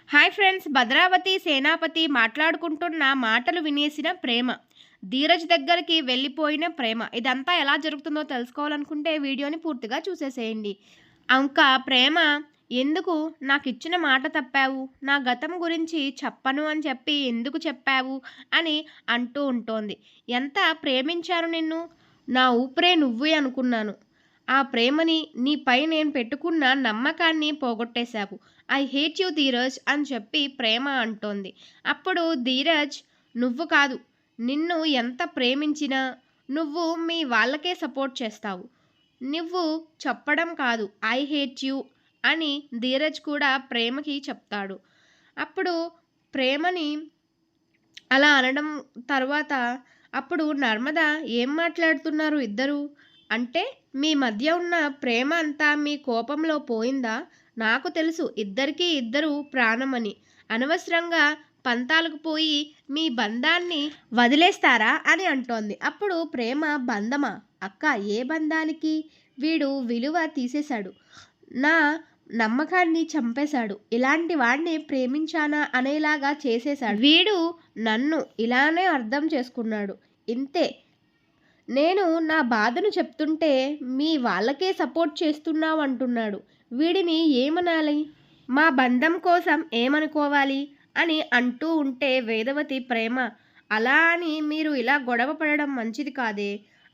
Hi friends, Bhadravati సేనాపతి మాట్లాడుకుంటున్న మాటలు వినేసిన ప్రేమ, ధీరజ్ దగ్గరికి వెళ్ళిపోయిన ప్రేమ. ఇదంతా ఎలా జరుగుతుందో తెలుసుకోవాలనుకుంటే వీడియోని పూర్తిగా చూసేసేయండి. ఇంకా ప్రేమ ఎందుకు నాకు ఇచ్చిన మాట తప్పావు, నా గతం గురించి చెప్పను అని చెప్పి ఎందుకు చెప్పావు అని అంటూ ఉంటోంది. ఎంత ప్రేమించాను నిన్ను, నా ఊపిరే నువ్వే అనుకున్నాను. ఆ ప్రేమని నీపై నేను పెట్టుకున్న నమ్మకాన్ని పోగొట్టేశావు. ఐ హేట్ యూ ధీరజ్ అని చెప్పి ప్రేమ అంటోంది. అప్పుడు ధీరజ్, నువ్వు కాదు, నిన్ను ఎంత ప్రేమించినా నువ్వు మీ వాళ్ళకే సపోర్ట్ చేస్తావు. నువ్వు చెప్పడం కాదు ఐ హేట్ యూ అని ధీరజ్ కూడా ప్రేమకి చెప్తాడు. అప్పుడు ప్రేమని అలా అనడం తర్వాత అప్పుడు నర్మద, ఏం మాట్లాడుతున్నారు ఇద్దరు? అంటే మీ మధ్య ఉన్న ప్రేమ అంతా మీ కోపంలో పోయిందా? నాకు తెలుసు ఇద్దరికీ ఇద్దరు ప్రాణమని. అనవసరంగా పంతాలకు పోయి మీ బంధాన్ని వదిలేస్తారా అని అంటోంది. అప్పుడు ప్రేమ, బంధమా అక్క, ఏ బంధానికి? వీడు విలువ తీసేశాడు, నా నమ్మకాన్ని చంపేశాడు, ఇలాంటి వాడిని ప్రేమించానా అనేలాగా చేసేశాడు. వీడు నన్ను ఇలానే అర్థం చేసుకున్నాడు, ఇంతే. నేను నా బాధను చెప్తుంటే మీ వాళ్ళకే సపోర్ట్ చేస్తున్నావు అంటున్నాడు. వీడిని ఏమనాలి? మా బంధం కోసం ఏమనుకోవాలి అని అంటూ ఉంటే వేదవతి, ప్రేమ, అలా అని మీరు ఇలా గొడవ పడడం మంచిది కాదే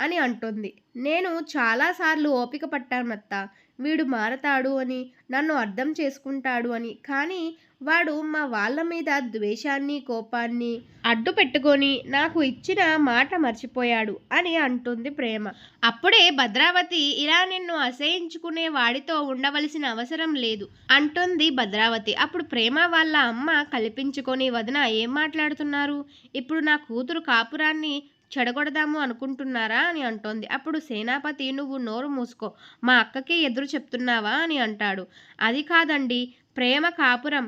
అని అంటుంది. నేను చాలాసార్లు ఓపిక పట్టానత్త, వీడు మారతాడు అని, నన్ను అర్థం చేసుకుంటాడు అని. కానీ వాడు మా వాళ్ళ మీద ద్వేషాన్ని, కోపాన్ని అడ్డు పెట్టుకొని నాకు ఇచ్చిన మాట మర్చిపోయాడు అని అంటుంది ప్రేమ. అప్పుడే భద్రావతి, ఇలా నిన్ను అసహించుకునే వాడితో ఉండవలసిన అవసరం లేదు అంటుంది భద్రావతి. అప్పుడు ప్రేమ వాళ్ళ అమ్మ కల్పించుకొని, వదిన ఏం మాట్లాడుతున్నారు? ఇప్పుడు నా కూతురు కాపురాన్ని చెడగొడదాము అనుకుంటున్నారా అని అంటోంది. అప్పుడు సేనాపతి, నువ్వు నోరు మూసుకో, మా అక్కకి ఎదురు చెప్తున్నావా అని అంటాడు. అది కాదండి, ప్రేమ కాపురం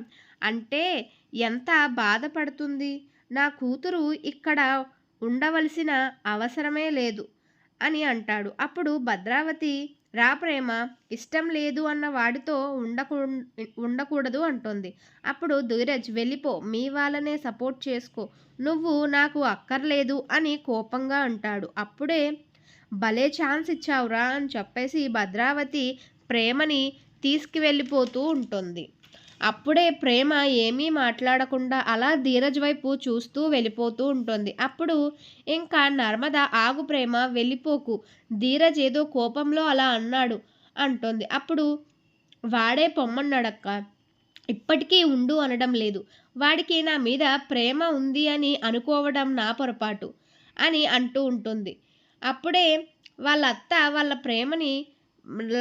అంటే ఎంత బాధపడుతుంది, నా కూతురు ఇక్కడ ఉండవలసిన అవసరమే లేదు అని అంటాడు. అప్పుడు భద్రావతి, రా ప్రేమ, ఇష్టం లేదు అన్న వాడితో ఉండకూడదు అంటోంది. అప్పుడు ధీరజ్, వెళ్ళిపో, మీ వాళ్ళనే సపోర్ట్ చేసుకో, నువ్వు నాకు అక్కర్లేదు అని కోపంగా అంటాడు. అప్పుడే భలే ఛాన్స్ ఇచ్చావురా అని చెప్పేసి భద్రావతి ప్రేమని తీసుకువెళ్ళిపోతూ ఉంటుంది. అప్పుడే ప్రేమ ఏమీ మాట్లాడకుండా అలా ధీరజ్ వైపు చూస్తూ వెళ్ళిపోతూ ఉంటుంది. అప్పుడు ఇంకా నర్మద, ఆగు ప్రేమ, వెళ్ళిపోకు, ధీరజ్ ఏదో కోపంలో అలా అన్నాడు అంటుంది. అప్పుడు వాడే పొమ్మన్నాడక్క, ఇప్పటికీ ఉండు అనడం లేదు, వాడికి నా మీద ప్రేమ ఉంది అని అనుకోవడం నా పొరపాటు అని అంటూ ఉంటుంది. అప్పుడే వాళ్ళ అత్త వాళ్ళ ప్రేమని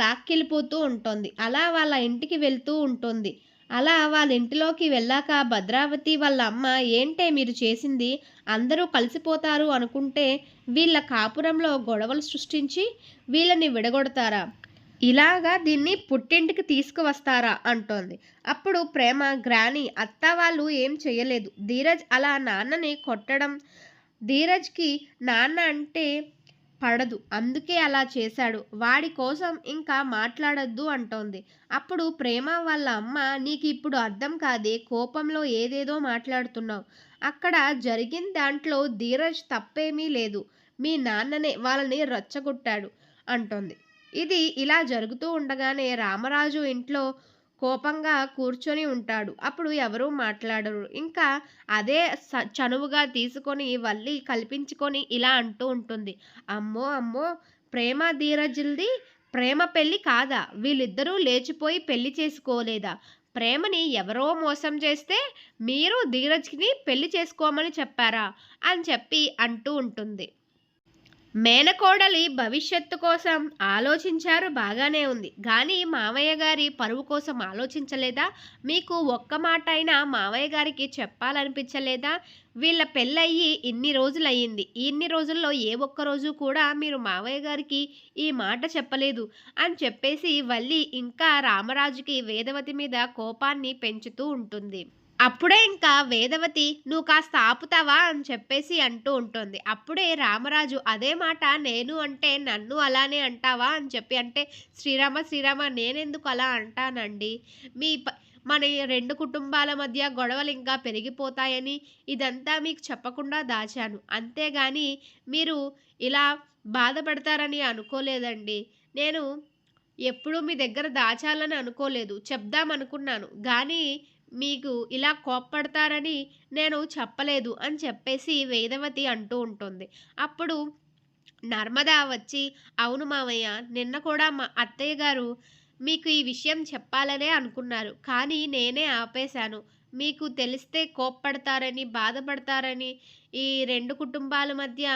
లాక్కెళ్ళిపోతూ ఉంటుంది. అలా వాళ్ళ ఇంటికి వెళ్తూ ఉంటుంది. అలా వాళ్ళ ఇంటిలోకి వెళ్ళాక భద్రావతి వాళ్ళ అమ్మ, ఏంటే మీరు చేసింది? అందరూ కలిసిపోతారు అనుకుంటే వీళ్ళ కాపురంలో గొడవలు సృష్టించి వీళ్ళని విడగొడతారా? ఇలాగా దీన్ని పుట్టింటికి తీసుకువస్తారా అంటోంది. అప్పుడు ప్రేమ, గ్రాని, అత్త వాళ్ళు ఏం చేయలేదు, ధీరజ్ అలా నాన్నని కొట్టడం, ధీరజ్కి నాన్న అంటే పడదు, అందుకే అలా చేశాడు, వాడి కోసం ఇంకా మాట్లాడొద్దు అంటోంది. అప్పుడు ప్రేమ వాళ్ళ అమ్మ, నీకు ఇప్పుడు అర్థం కాదే, కోపంలో ఏదేదో మాట్లాడుతున్నావు, అక్కడ జరిగిన దాంట్లో ధీరజ్ తప్పేమీ లేదు, మీ నాన్ననే వాళ్ళని రెచ్చగొట్టాడు అంటోంది. ఇది ఇలా జరుగుతూ ఉండగానే రామరాజు ఇంట్లో కోపంగా కూర్చొని ఉంటాడు. అప్పుడు ఎవరూ మాట్లాడరు. ఇంకా అదే చనువుగా తీసుకొని వల్లి కల్పించుకొని ఇలా అంటూ ఉంటుంది. అమ్మో అమ్మో, ప్రేమ ధీరజుల్ది ప్రేమ పెళ్ళి కాదా? వీళ్ళిద్దరూ లేచిపోయి పెళ్లి చేసుకోలేదా? ప్రేమని ఎవరో మోసం చేస్తే మీరు ధీరజ్కి పెళ్లి చేసుకోమని చెప్పారా అని చెప్పి అంటూ ఉంటుంది. మేనకోడలి భవిష్యత్తు కోసం ఆలోచించారు, బాగానే ఉంది, కానీ మావయ్య గారి పరువు కోసం ఆలోచించలేదా? మీకు ఒక్క మాట అయినా మావయ్య గారికి చెప్పాలనిపించలేదా? వీళ్ళ పెళ్ళయ్యి ఇన్ని రోజులయ్యింది, ఇన్ని రోజుల్లో ఏ ఒక్క రోజు కూడా మీరు మావయ్య గారికి ఈ మాట చెప్పలేదు అని చెప్పేసి వల్లి ఇంకా రామరాజుకి వేదవతి మీద కోపాన్ని పెంచుతూ ఉంటుంది. అప్పుడే ఇంకా వేదవతి, నువ్వు కాస్త ఆపుతావా అని చెప్పేసి అంటూ ఉంటుంది. అప్పుడే రామరాజు, అదే మాట నేను అంటే నన్ను అలానే అంటావా అని చెప్పి అంటే, శ్రీరామ శ్రీరామ, నేనెందుకు అలా అంటానండి, మీ మన 2 కుటుంబాల మధ్య గొడవలు ఇంకా పెరిగిపోతాయని ఇదంతా మీకు చెప్పకుండా దాచాను. అంతేగాని మీరు ఇలా బాధపడతారని అనుకోలేదండి. నేను ఎప్పుడూ మీ దగ్గర దాచాలని అనుకోలేదు. చెప్దామనుకున్నాను. గానీ మీకు ఇలా కోప్పడతారని నేను చెప్పలేదు అని చెప్పేసి వేదవతి అంటూ ఉంటుంది. అప్పుడు నర్మద వచ్చి, "అవును మావయ్య, నిన్న కూడా మా అత్తయ్య గారు మీకు ఈ విషయం చెప్పాలనే అనుకున్నారు. కానీ నేనే ఆపేశాను. మీకు తెలిస్తే కోప్పడతారని, బాధపడతారని, ఈ 2 కుటుంబాల మధ్య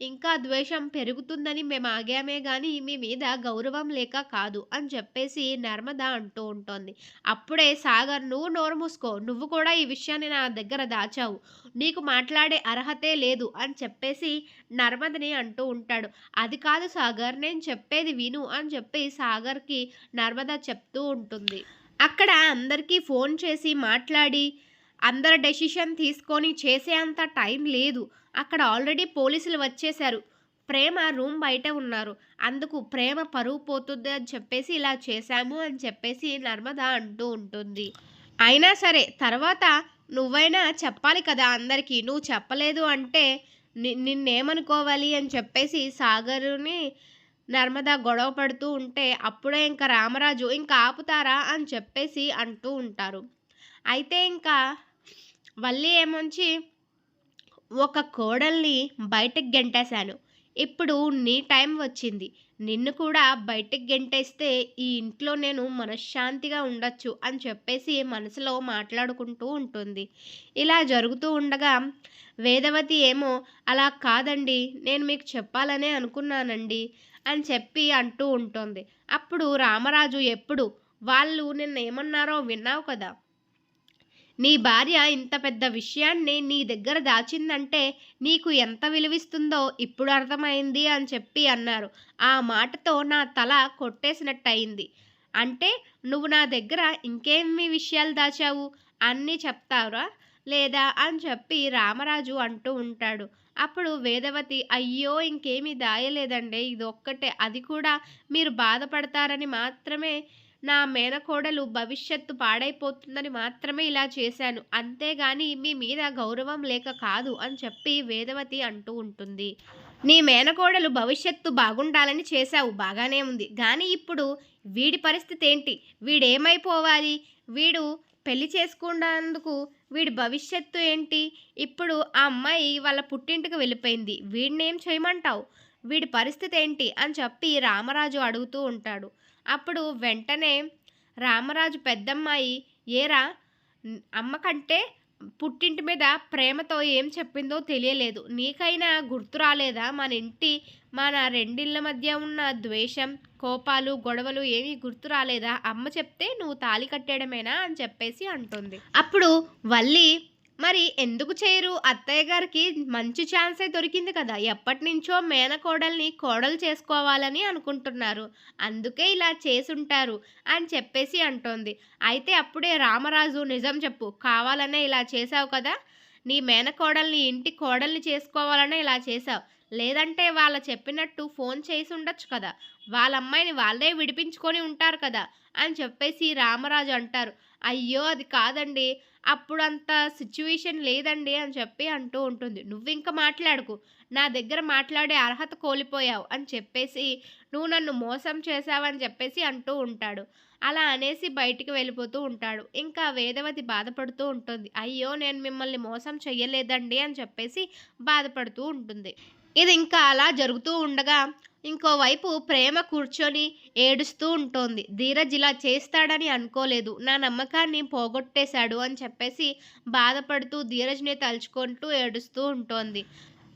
ఇంకా ద్వేషం పెరుగుతుందని మేము ఆగామే గానీ, మీ మీద గౌరవం లేక కాదు" అని చెప్పేసి నర్మద అంటూ ఉంటోంది. అప్పుడే సాగర్, "నువ్వు నోరు మూసుకో. నువ్వు కూడా ఈ విషయాన్ని నా దగ్గర దాచావు. నీకు మాట్లాడే అర్హతే లేదు" అని చెప్పేసి నర్మదని అంటూ ఉంటాడు. "అది కాదు సాగర్, నేను చెప్పేది విను" అని చెప్పి సాగర్‌కి నర్మద చెప్తూ ఉంటుంది. అక్కడ అందరికీ ఫోన్ చేసి మాట్లాడి, అందరి డెసిషన్ తీసుకొని చేసే అంత టైం లేదు. అక్కడ ఆల్రెడీ పోలీసులు వచ్చేశారు. ప్రేమ రూమ్ బయటే ఉన్నారు. అందుకు ప్రేమ పరువు పోతుంది అని చెప్పేసి ఇలా చేశాము అని చెప్పేసి నర్మద అంటూ ఉంటుంది. అయినా సరే తర్వాత నువ్వైనా చెప్పాలి కదా అందరికీ. నువ్వు చెప్పలేదు అంటే నిన్నేమనుకోవాలి అని చెప్పేసి సాగరుని నర్మద గొడవ పడుతూ ఉంటే, అప్పుడే ఇంక రామరాజు, "ఇంక ఆపుతారా" అని చెప్పేసి అంటూ ఉంటారు. అయితే ఇంకా వల్లి ఏమొంచి, "ఒక కోడల్ని బయటకి గెంటేశాను. ఇప్పుడు నీ టైం వచ్చింది. నిన్ను కూడా బయటికి గెంటేస్తే ఈ ఇంట్లో నేను మనశ్శాంతిగా ఉండొచ్చు" అని చెప్పేసి మనసులో మాట్లాడుకుంటూ ఉంటుంది. ఇలా జరుగుతూ ఉండగా వేదవతి ఏమో, "అలా కాదండి, నేను మీకు చెప్పాలనే అనుకున్నానండి" అని చెప్పి అంటూ ఉంటుంది. అప్పుడు రామరాజు, "ఎప్పుడు? వాళ్ళు నిన్నేమన్నారో విన్నావు కదా! నీ భార్య ఇంత పెద్ద విషయాన్ని నీ దగ్గర దాచిందంటే నీకు ఎంత విలువిస్తుందో ఇప్పుడు అర్థమైంది" అని చెప్పి అన్నారు. ఆ మాటతో నా తల కొట్టేసినట్టయింది. "అంటే నువ్వు నా దగ్గర ఇంకేమి విషయాలు దాచావు? అన్నీ చెప్తావురా లేదా" అని చెప్పి రామరాజు అంటూ ఉంటాడు. అప్పుడు వేదవతి, "అయ్యో! ఇంకేమీ దాయలేదండి. ఇదొక్కటే. అది కూడా మీరు బాధపడతారని మాత్రమే, నా మేనకోడలు భవిష్యత్తు పాడైపోతుందని మాత్రమే ఇలా చేశాను. అంతేగాని మీ మీద గౌరవం లేక కాదు" అని చెప్పి వేదవతి అంటూ ఉంటుంది. "నీ మేనకోడలు భవిష్యత్తు బాగుండాలని చేశావు. బాగానే ఉంది. గానీ ఇప్పుడు వీడి పరిస్థితేంటి? వీడేమైపోవాలి? వీడు పెళ్లి చేసుకున్నందుకు వీడి భవిష్యత్తు ఏంటి? ఇప్పుడు ఆ అమ్మాయి వాళ్ళ పుట్టింటికి వెళ్ళిపోయింది. వీడినేం చేయమంటావు? వీడి పరిస్థితేంటి?" అని చెప్పి రామరాజు అడుగుతూ ఉంటాడు. అప్పుడు వెంటనే రామరాజు పెద్దమ్మాయి, "ఏరా! అమ్మ కంటే పుట్టింటి మీద ప్రేమతో ఏం చెప్పిందో తెలియలేదు. నీకైనా గుర్తు రాలేదా మన రెండిళ్ళ మధ్య ఉన్న ద్వేషం, కోపాలు, గొడవలు ఏమీ గుర్తు రాలేదా? అమ్మ చెప్తే నువ్వు తాళి కట్టేయడమేనా" అని చెప్పేసి అంటుంది. అప్పుడు వల్లి, "మరి ఎందుకు చేయరు? అత్తయ్య గారికి మంచి ఛాన్సే దొరికింది కదా! ఎప్పటినుంచో మేనకోడల్ని కోడలు చేసుకోవాలని అనుకుంటున్నారు. అందుకే ఇలా చేసుంటారు" అని చెప్పేసి అంటోంది. అయితే అప్పుడే రామరాజు, "నిజం చెప్పు. కావాలనే ఇలా చేశావు కదా! నీ మేనకోడల్ని ఇంటి కోడల్ని చేసుకోవాలనే ఇలా చేశావు. లేదంటే వాళ్ళ చెప్పినట్టు ఫోన్ చేసుండొచ్చు కదా! వాళ్ళ అమ్మాయిని వాళ్ళే విడిపించుకొని ఉంటారు కదా!" అని చెప్పేసి రామరాజు అంటారు. "అయ్యో! అది కాదండి. అప్పుడంత సిట్యుయేషన్ లేదండి" అని చెప్పి అంటూ ఉంటుంది. "నువ్వింక మాట్లాడకు. నా దగ్గర మాట్లాడే అర్హత కోల్పోయావు" అని చెప్పేసి, "నువ్వు నన్ను మోసం చేశావని" చెప్పేసి అంటూ ఉంటాడు. అలా అనేసి బయటికి వెళ్ళిపోతూ ఉంటాడు. ఇంకా వేదవతి బాధపడుతూ ఉంటుంది. "అయ్యో! నేను మిమ్మల్ని మోసం చెయ్యలేదండి" అని చెప్పేసి బాధపడుతూ ఉంటుంది. ఇది ఇంకా అలా జరుగుతూ ఉండగా ఇంకోవైపు ప్రేమ కూర్చొని ఏడుస్తూ ఉంటోంది. ధీరజ్ ఇలా చేస్తాడని అనుకోలేదు. నా నమ్మకాన్ని పోగొట్టేశాడు అని చెప్పేసి బాధపడుతూ ధీరజ్‌ని తలుచుకుంటూ ఏడుస్తూ ఉంటోంది.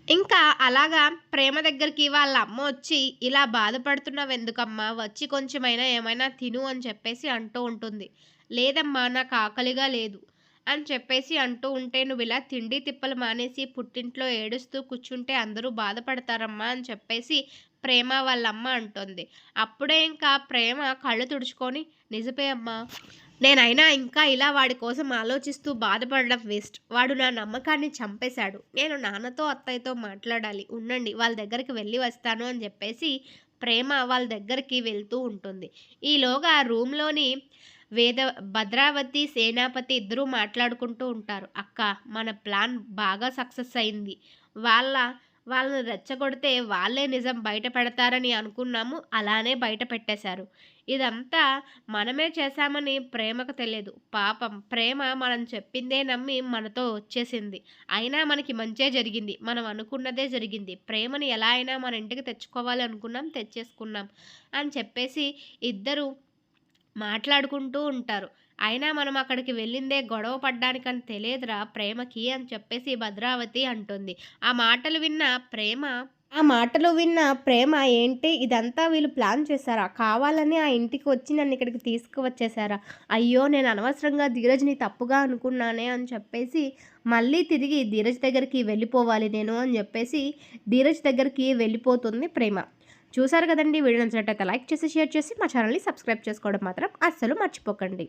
ఇంకా అలాగా ప్రేమ దగ్గరికి వాళ్ళ అమ్మ వచ్చి, "ఇలా బాధపడుతున్నావెందుకమ్మా? వచ్చి కొంచెమైనా ఏమైనా తిను" అని చెప్పేసి అంటూ ఉంటుంది. "లేదమ్మా, నాకు ఆకలిగా లేదు" అని చెప్పేసి అంటూ ఉంటే, "నువ్విలా తిండి తిప్పలు మానేసి పుట్టింట్లో ఏడుస్తూ కూర్చుంటే అందరూ బాధపడతారమ్మా" అని చెప్పేసి ప్రేమ వాళ్ళమ్మ అంటోంది. అప్పుడే ఇంకా ప్రేమ కళ్ళు తుడుచుకొని, "నిజమే అమ్మా. నేనైనా ఇంకా ఇలా వాడి కోసం ఆలోచిస్తూ బాధపడడం వేస్ట్. వాడు నా నమ్మకాన్ని చంపేశాడు. నేను నాన్నతో, అత్తయ్యతో మాట్లాడాలి. ఉండండి, వాళ్ళ దగ్గరికి వెళ్ళి వస్తాను" అని చెప్పేసి ప్రేమ వాళ్ళ దగ్గరికి వెళ్తూ ఉంటుంది. ఈలోగా రూమ్‌లోని వేద భద్రావతి, సేనాపతి ఇద్దరూ మాట్లాడుకుంటూ ఉంటారు. "అక్క, మన ప్లాన్ బాగా సక్సెస్ అయింది. వాళ్ళ వాళ్ళని రెచ్చగొడితే వాళ్ళే నిజం బయట పెడతారని అనుకున్నాము. అలానే బయట పెట్టేశారు. ఇదంతా మనమే చేశామని ప్రేమకు తెలియదు. పాపం ప్రేమ మనం చెప్పిందే నమ్మి మనతో వచ్చేసింది. అయినా మనకి మంచే జరిగింది. మనం అనుకున్నదే జరిగింది. ప్రేమని ఎలా అయినా మన ఇంటికి తెచ్చుకోవాలి అనుకున్నాం, తెచ్చేసుకున్నాం" అని చెప్పేసి ఇద్దరు మాట్లాడుకుంటూ ఉంటారు. అయినా మనం అక్కడికి వెళ్ళిందే గొడవ పడ్డానికని తెలియదురా ప్రేమకి అని చెప్పేసి భద్రావతి అంటుంది. ఆ మాటలు విన్న ప్రేమ ఆ మాటలు విన్న ప్రేమ ఏంటి ఇదంతా వీళ్ళు ప్లాన్ చేశారా? కావాలని ఆ ఇంటికి వచ్చి నన్నిక్కడికి తీసుకువచ్చేశారా? అయ్యో! నేను అనవసరంగా ధీరజ్‌ని తప్పుగా అనుకున్నానే అని చెప్పేసి మళ్ళీ తిరిగి ధీరజ్ దగ్గరికి వెళ్ళిపోవాలి నేను అని జెప్పేసి ధీరజ్ దగ్గరికి వెళ్ళిపోతుంది ప్రేమ. చూసారు కదండీ! వీడియో నచ్చినట్టయితే లైక్ చేసి, షేర్ చేసి మా ఛానల్‌ని సబ్స్క్రైబ్ చేసుకోవడం మాత్రం అస్సలు మర్చిపోకండి.